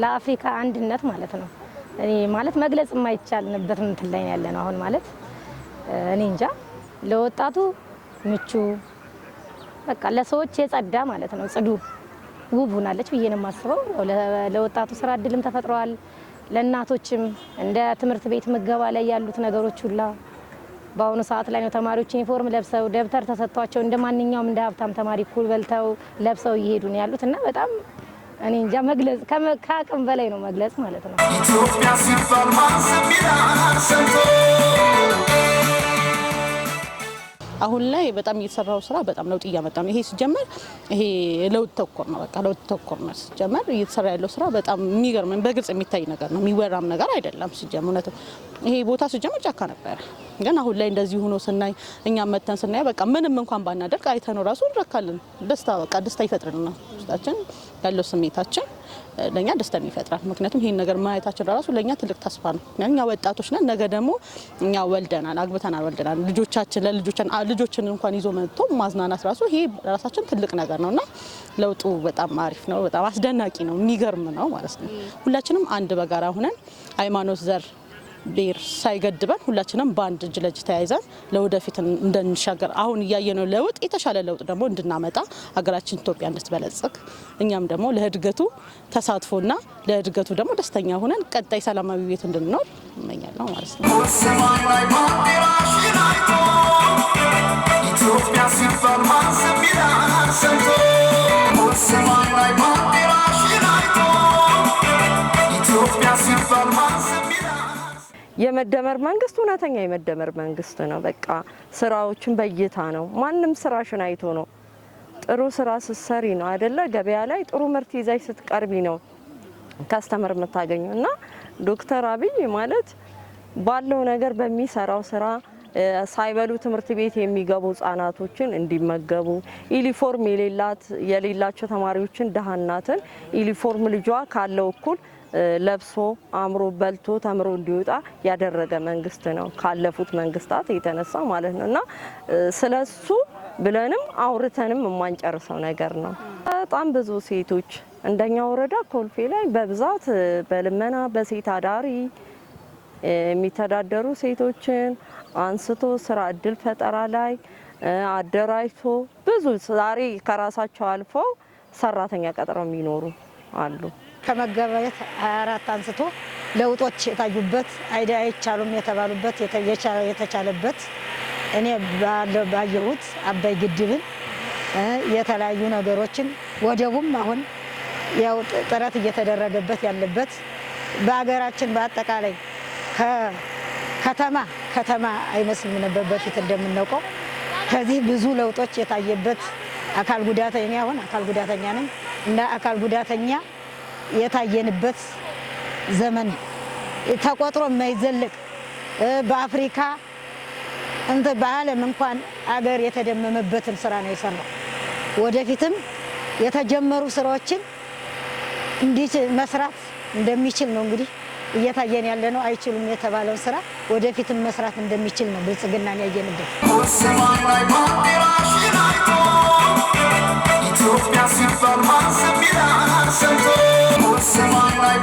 ለአፍሪካ አንድነት ማለት ነው እኔ ማለት መግለጽ የማይቻልበት እንትን ላይ ያለነው አሁን ማለት እኔ እንጃ ለወጣቱ ምቹ በቃ ለሰዎች የጸዳ ማለት ነው ጽዱ ውብ ሆናለች ብዬ ነው የማስበው ለወጣቱ ስራ እድልም ተፈጥሯል ለእናቶችም እንደ ትምህርት ቤት ምገባ ላይ ያሉት ነገሮች ሁላ በአሁኑ ሰዓት ላይ ነው ተማሪዎች ዩኒፎርም ለብሰው ደብተር ተሰጥቷቸው እንደማንኛውም እንደ ሀብታም ተማሪ ኩል በልተው ለብሰው ይሄዱ ነው ያሉትና በጣም እኔ እንጃ መግለጽ ከአቅም በላይ ነው መግለጽ ማለት ነው ኢትዮጵያ ሲባል ማንሰሚላን ሰንቶ አሁን ላይ በጣም እየተሰራው ስራ በጣም ለውጥ እያመጣ ነው ይሄ ሲጀመር ይሄ ለውጥ ተኮር ነው በቃ ለውጥ ተኮር ነው ሲጀመር እየተሰራ ያለው ስራ በጣም የሚገርም በግልጽ የሚታይ ነገር ነው የሚወራም ነገር አይደለም ሲጀመር ነው ይሄ ቦታ ሲጀመር ጫካ ነበር ግን አሁን ላይ እንደዚህ ሆኖ ስናይ እኛም መተን ስናይ በቃ ምንም እንኳን ባናደርግ አይተነው ራሱ እንረካለን ደስታ በቃ ደስታ ይፈጥርልናል ውስጣችን ያለው ስሜታችን ለኛ ደስታን ይፈጥራል ምክንያቱም ይሄን ነገር ማየታችን ራሱ ለኛ ትልቅ ተስፋ ነው እኛ ወጣቶች ነን ነገ ደግሞ እኛ ወልደናል አግብተናል ወልደናል ልጆችን እንኳን ይዞ መጥቶ ማዝናናት ራሱ ይሄ ራሳችን ትልቅ ነገር ነውና ለውጡ በጣም አሪፍ ነው በጣም አስደናቂ ነው የሚገርም ነው ማለት ነው ሁላችንም አንድ በጋራ ሆነን ሃይማኖት ዘር ቤር ሳይገድበን ሁላችንም ባንድ እጅ ለእጅ ተያይዘን ለወደፊት እንደንሻገር አሁን ያየነው ለውጥ የተሻለ ለውጥ ደግሞ እንድናመጣ ሀገራችን ኢትዮጵያ እንድትበለጽግ እኛም ደግሞ ለእድገቱ ተሳትፎና ለእድገቱ ደግሞ ደስተኛ ሆነን ቀጣይ ሰላማዊ ቤት እንድንኖር እመኛለሁ ማለት ነው ኢትዮጵያ ሲባል ማንሰሚላን ሰንቶ ሰማይ ላይ ባንዲራሽን አይቶ ኢትዮጵያ ሲባል የመደመር መንግስት እውነተኛ የመደመር መንግስት ነው በቃ ስራዎችን በእይታ ነው ማንንም ስራሽን አይቶ ነው ጥሩ ስራ ስትሰሪ ነው አይደለ ገበያ ላይ ጥሩ ምርት ይዘሽ ስትቀርቢ ነው ካስተመር የምታገኙና ዶክተር አብይ ማለት ባለው ነገር በሚሰራው ስራ ሳይበሉ ትምህርት ቤት የሚገቡ ህጻናቶችን እንዲመገቡ ዩኒፎርም የሌላቸው ተማሪዎችን ደሃናትን ዩኒፎርም ልጇ ካለው እኩል ለብሶ አምሮ በልቶ ተምሮ እንዲወጣ ያደረገ መንግስት ነው ካለፉት መንግስታት የተነሳ ማለት ነውና ስለሱ ብለንም አውርተንም የማንጨርሰው ነገር ነው በጣም ብዙ ሴቶች እንደኛ ወረዳ ኮልፌ ላይ በብዛት በልመና በሴት አዳሪ የሚተዳደሩ ሴቶችን አንስቶ ስራ እድል ፈጠራ ላይ አደራጅቶ ብዙ ዛሬ ከራሳቸው አልፈው ሰራተኛ ቀጥረው የሚኖሩ አሉ ከመገበያት 24 አንስቶ ለውጦች የታዩበት አይቻሉም የተባሉበት የተቻለበት እኔ ባየሁት አባይ ግድብን የተለያዩ ነገሮችን ወደቡም አሁን ያው ጥረት እየተደረገበት ያለበት በአገራችን በአጠቃላይ ከተማ አይመስልም ነበር በፊት እንደምንነቀው ከዚህ ብዙ ለውጦች የታየበት አካል ጉዳተኛ አሁን አካል ጉዳተኛ ነኝ እንደ አካል ጉዳተኛ የታየንበት ዘመን ተቆጥሮ የማይዘልቅ በአፍሪካ በዓለም እንኳን አገር የተደመመበትን ስራ ነው የሰራው ወደፊትም የተጀመሩ ስራዎችን እንዲህ መስራት እንደሚችል ነው እንግዲህ እየታየን ያለ ነው አይችሉም የተባለው ስራ ወደፊትም መስራት እንደሚችል ነው ብልጽግናን ያየንበት ኢትዮጵያ ሲባል ማንሰሚላን ሰንቶ ሰማይ ላይ